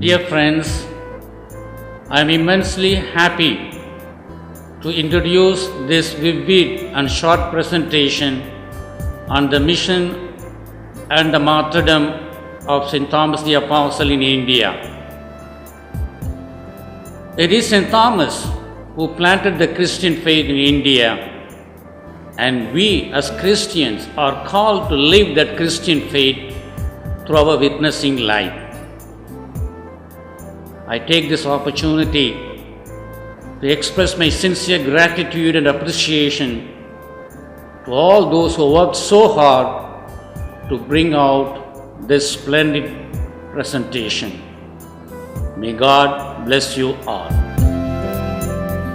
Dear friends, I am immensely happy to introduce this vivid and short presentation on the mission and the martyrdom of St. Thomas the Apostle in India. It is St. Thomas who planted the Christian faith in India, and we as Christians are called to live that Christian faith through our witnessing life. I take this opportunity to express my sincere gratitude and appreciation to all those who worked so hard to bring out this splendid presentation. May God bless you all.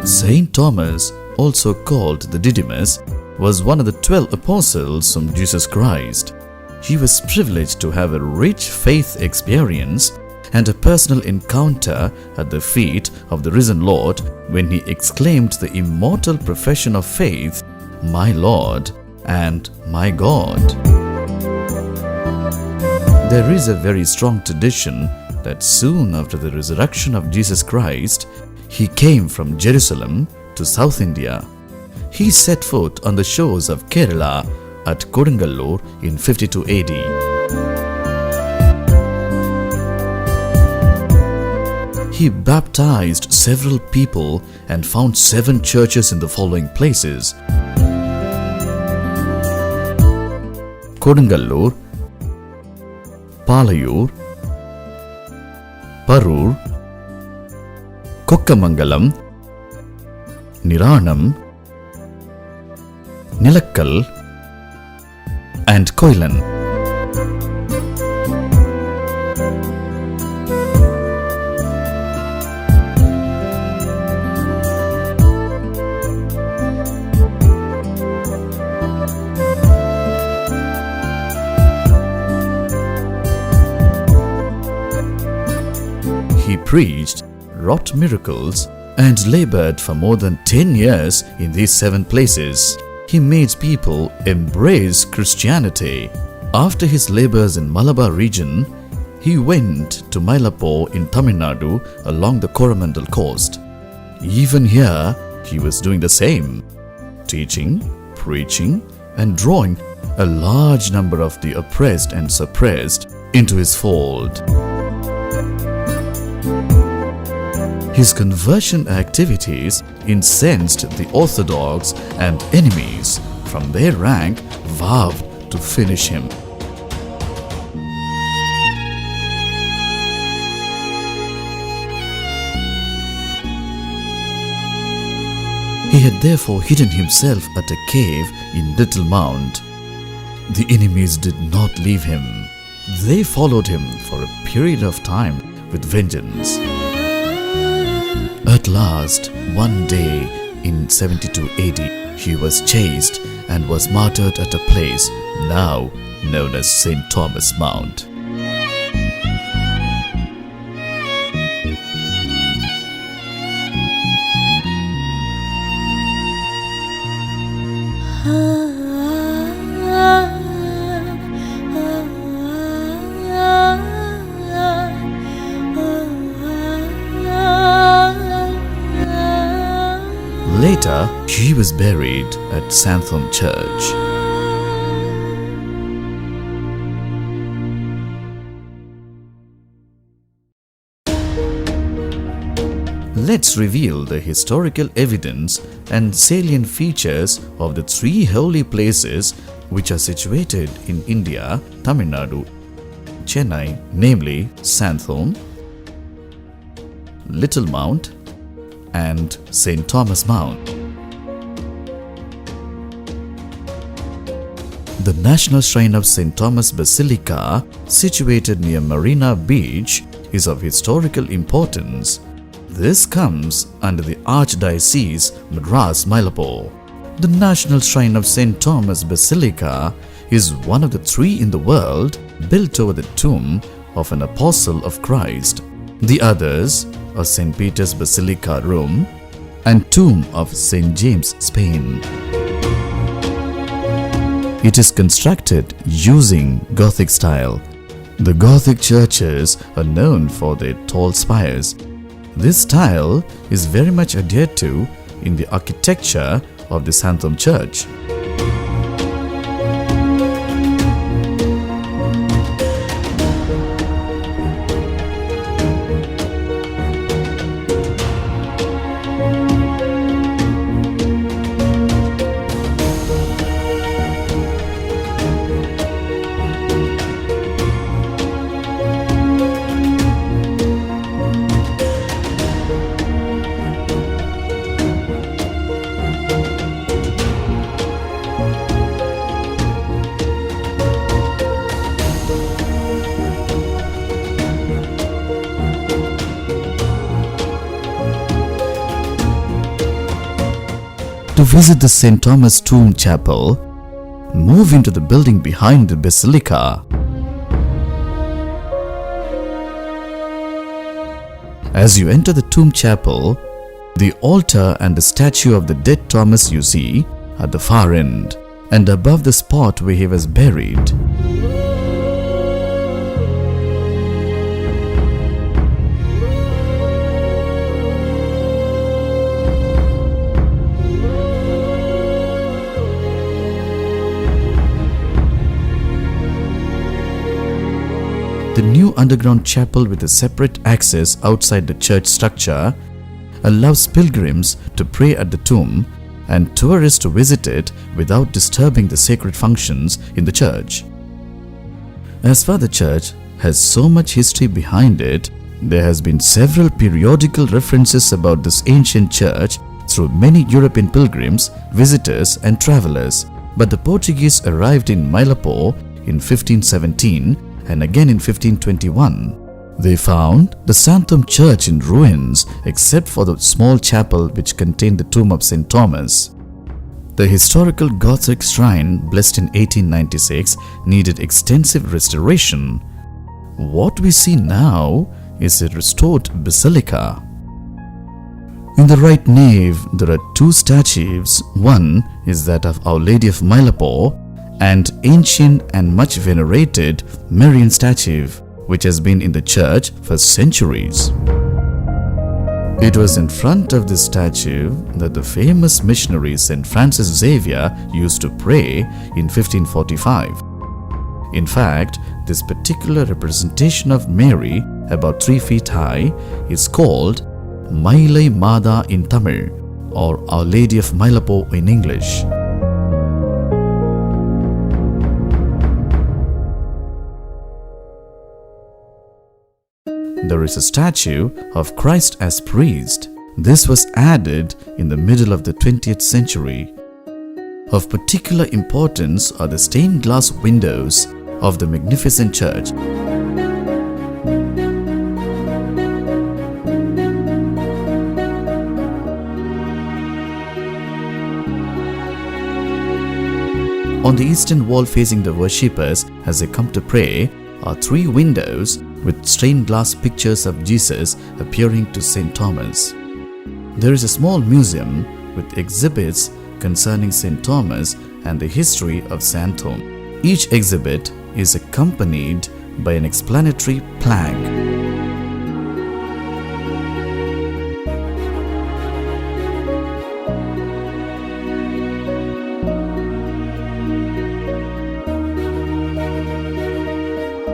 Saint Thomas, also called the Didymus, was one of the 12 apostles of Jesus Christ. He was privileged to have a rich faith experience and a personal encounter at the feet of the risen Lord when he exclaimed the immortal profession of faith, "My Lord and my God." There is a very strong tradition that soon after the resurrection of Jesus Christ, he came from Jerusalem to South India. He set foot on the shores of Kerala at Kodungallur in 52 AD. He baptized several people and found 7 churches in the following places: Kodungallur, Palayur, Parur, Kokkamangalam, Niranam, Nilakkal, and Koilan. He preached, wrought miracles, and labored for more than 10 years in these 7 places. He made people embrace Christianity. After his labors in Malabar region, he went to Mylapore in Tamil Nadu along the Coromandel coast. Even here, he was doing the same, teaching, preaching, and drawing a large number of the oppressed and suppressed into his fold. His conversion activities incensed the orthodox, and enemies from their rank vowed to finish him. He had therefore hidden himself at a cave in Little Mount. The enemies did not leave him. They followed him for a period of time with vengeance. At last, one day in 72 AD, he was chased and was martyred at a place now known as St. Thomas Mount. Later, he was buried at Santham Church. Let's reveal the historical evidence and salient features of the 3 holy places which are situated in India, Tamil Nadu, Chennai, namely Santham, Little Mount, and St. Thomas Mount. The National Shrine of St. Thomas Basilica, situated near Marina Beach, is of historical importance. This comes under the Archdiocese Madras Mylapore. The National Shrine of St. Thomas Basilica is one of the 3 in the world built over the tomb of an apostle of Christ. The others are St. Peter's Basilica, Rome, and tomb of St. James, Spain. It is constructed using Gothic style The Gothic churches are known for their tall spires. This style is very much adhered to in the architecture of the Santham Church. To visit the St. Thomas Tomb Chapel, move into the building behind the basilica. As you enter the tomb chapel, the altar and the statue of the dead Thomas you see at the far end and above the spot where he was buried. The new underground chapel with a separate access outside the church structure allows pilgrims to pray at the tomb and tourists to visit it without disturbing the sacred functions in the church. As for the church has so much history behind it, there has been several periodical references about this ancient church through many European pilgrims, visitors and travelers. But the Portuguese arrived in Mailapo in 1517 and again in 1521. They found the Santham Church in ruins except for the small chapel which contained the tomb of St. Thomas. The historical Gothic shrine, blessed in 1896, needed extensive restoration. What we see now is a restored basilica. In the right nave, there are two statues. One is that of Our Lady of Mailapo, and ancient and much venerated Marian statue, which has been in the church for centuries. It was in front of this statue that the famous missionary St. Francis Xavier used to pray in 1545. In fact, this particular representation of Mary, about 3 feet high, is called Mailai Mada in Tamil, or Our Lady of Mailapo in English. There is a statue of Christ as priest. This was added in the middle of the 20th century. Of particular importance are the stained glass windows of the magnificent church. On the eastern wall facing the worshippers as they come to pray are 3 windows with stained glass pictures of Jesus appearing to St. Thomas. There is a small museum with exhibits concerning St. Thomas and the history of Santham. Each exhibit is accompanied by an explanatory plaque.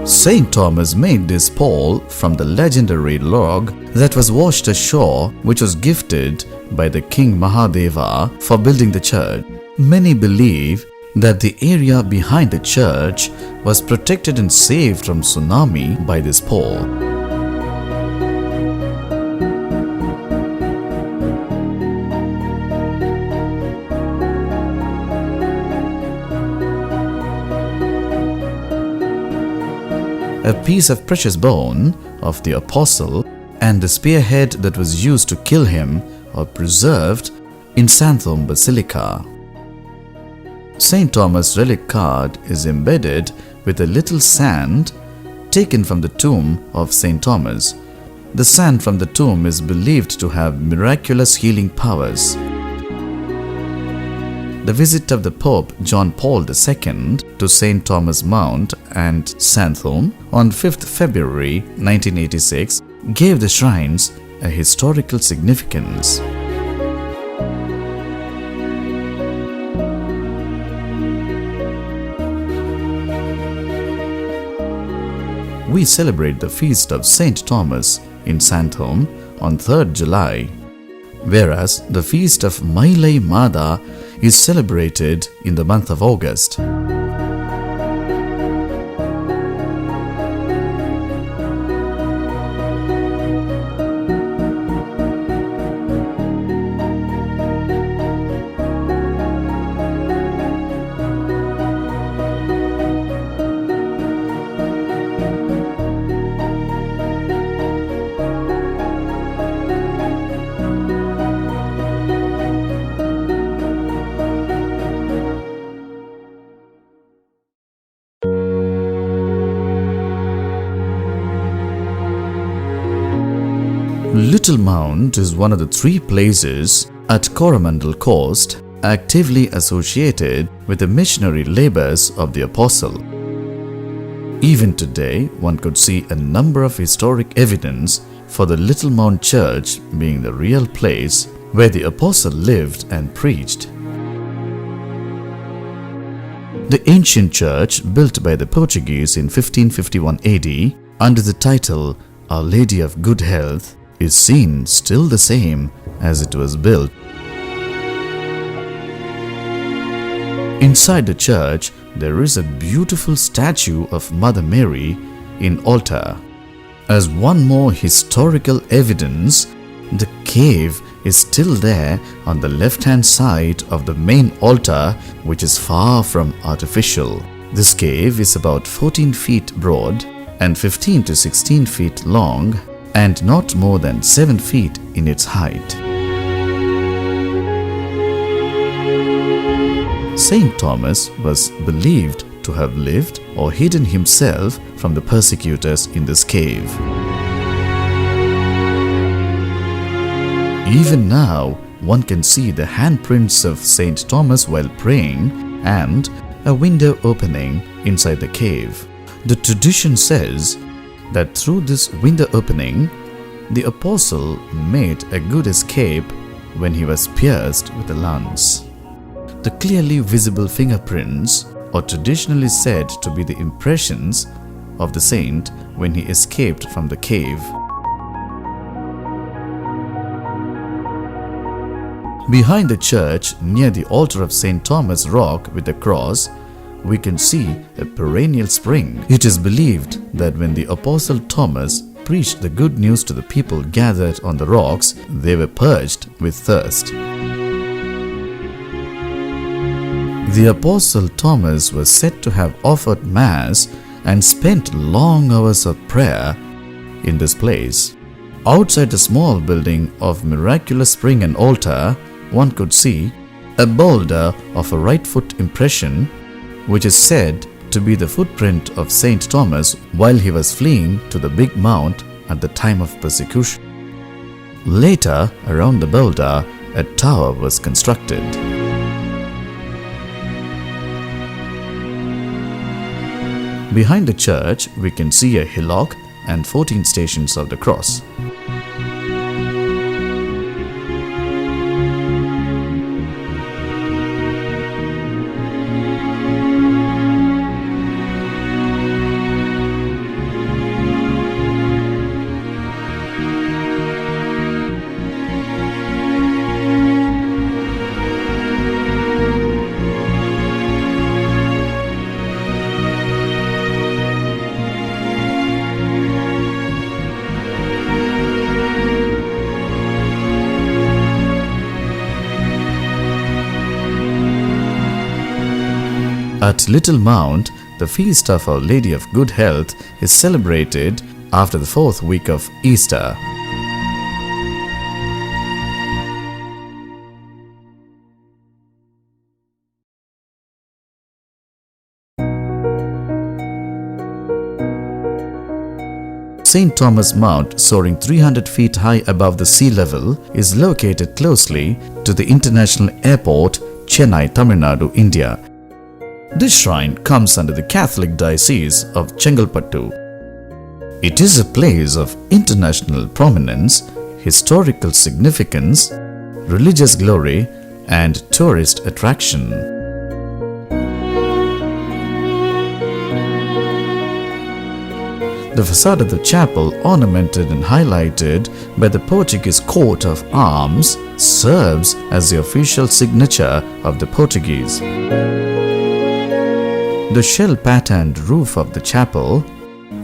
St. Thomas made this pole from the legendary log that was washed ashore, which was gifted by the King Mahadeva for building the church. Many believe that the area behind the church was protected and saved from tsunami by this pole. A piece of precious bone of the apostle and the spearhead that was used to kill him are preserved in Santham Basilica. St. Thomas' relic card is embedded with a little sand taken from the tomb of St. Thomas. The sand from the tomb is believed to have miraculous healing powers. The visit of the Pope John Paul II to St. Thomas Mount and Santhome on 5th February 1986 gave the shrines a historical significance. We celebrate the feast of St. Thomas in Santhome on 3rd July, whereas the feast of Mailai Mada is celebrated in the month of August. Little Mount is one of the 3 places at Coromandel Coast actively associated with the missionary labors of the Apostle. Even today, one could see a number of historic evidence for the Little Mount Church being the real place where the Apostle lived and preached. The ancient church, built by the Portuguese in 1551 AD under the title Our Lady of Good Health, is seen still the same as it was built. Inside the church, there is a beautiful statue of Mother Mary in altar. As one more historical evidence, the cave is still there on the left-hand side of the main altar, which is far from artificial. This cave is about 14 feet broad and 15 to 16 feet long, and not more than 7 feet in its height. Saint Thomas was believed to have lived or hidden himself from the persecutors in this cave. Even now, one can see the handprints of Saint Thomas while praying and a window opening inside the cave. The tradition says that through this window opening, the Apostle made a good escape when he was pierced with a lance. The clearly visible fingerprints are traditionally said to be the impressions of the saint when he escaped from the cave. Behind the church, near the altar of St. Thomas Rock with the cross, we can see a perennial spring. It is believed that when the Apostle Thomas preached the good news to the people gathered on the rocks, they were purged with thirst. The Apostle Thomas was said to have offered Mass and spent long hours of prayer in this place. Outside the small building of Miraculous Spring and Altar, one could see a boulder of a right foot impression, which is said to be the footprint of Saint Thomas while he was fleeing to the big mount at the time of persecution. Later, around the boulder, a tower was constructed. Behind the church, we can see a hillock and 14 stations of the cross. At Little Mount, the feast of Our Lady of Good Health is celebrated after the 4th week of Easter. St. Thomas Mount, soaring 300 feet high above the sea level, is located closely to the international airport Chennai, Tamil Nadu, India. This shrine comes under the Catholic Diocese of Chengalpattu. It is a place of international prominence, historical significance, religious glory, and tourist attraction. The facade of the chapel, ornamented and highlighted by the Portuguese coat of arms, serves as the official signature of the Portuguese. The shell-patterned roof of the chapel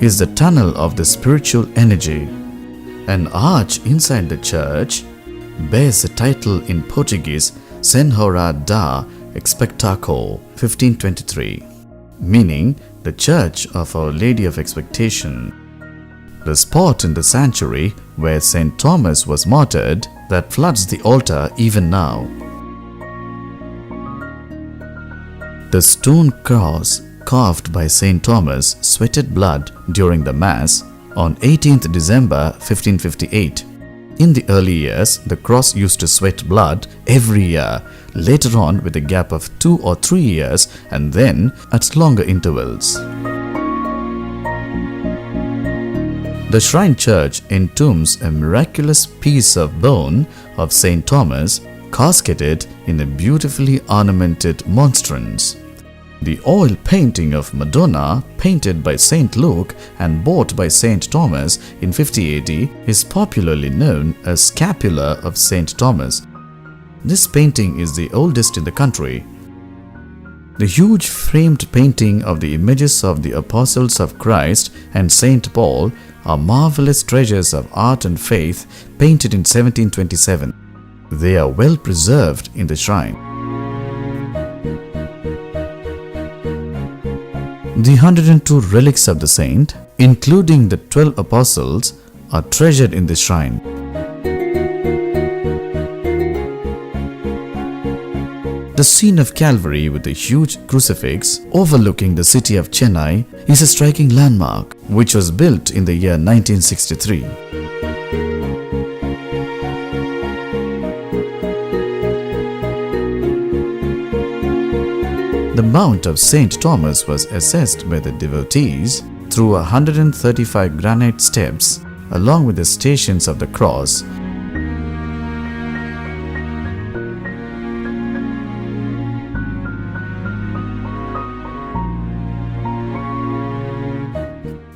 is the tunnel of the spiritual energy. An arch inside the church bears the title in Portuguese Senhora da Expectação 1523, meaning the Church of Our Lady of Expectation. The spot in the sanctuary where St. Thomas was martyred that floods the altar even now. The stone cross carved by St. Thomas sweated blood during the Mass on 18th December 1558. In the early years, the cross used to sweat blood every year, later on with a gap of 2 or 3 years, and then at longer intervals. The shrine church entombs a miraculous piece of bone of St. Thomas, casketed in a beautifully ornamented monstrance. The oil painting of Madonna, painted by St. Luke and bought by St. Thomas in 50 AD, is popularly known as Scapula of St. Thomas. This painting is the oldest in the country. The huge framed painting of the images of the Apostles of Christ and St. Paul are marvelous treasures of art and faith, painted in 1727. They are well preserved in the shrine. The 102 relics of the saint, including the 12 apostles, are treasured in this shrine. The scene of Calvary with a huge crucifix overlooking the city of Chennai is a striking landmark which was built in the year 1963. The Mount of St. Thomas was assessed by the devotees through 135 granite steps along with the Stations of the Cross.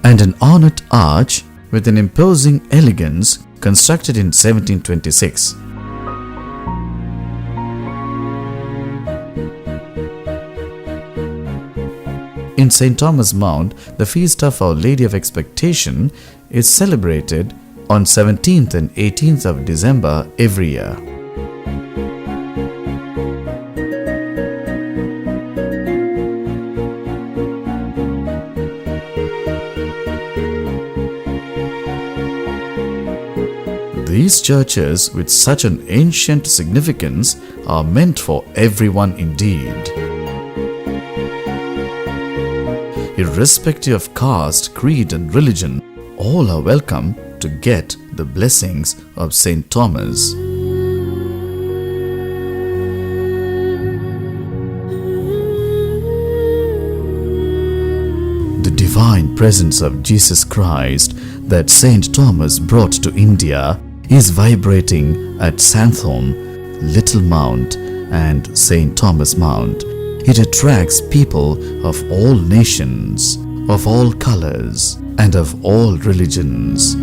And an ornate arch with an imposing elegance constructed in 1726. In St. Thomas Mount, the feast of Our Lady of Expectation is celebrated on 17th and 18th of December every year. These churches with such an ancient significance are meant for everyone indeed. Irrespective of caste, creed and religion, all are welcome to get the blessings of St. Thomas. The divine presence of Jesus Christ that St. Thomas brought to India is vibrating at Santhom, Little Mount and St. Thomas Mount. It attracts people of all nations, of all colors, and of all religions.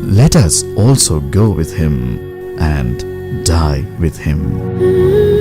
Let us also go with him and die with him.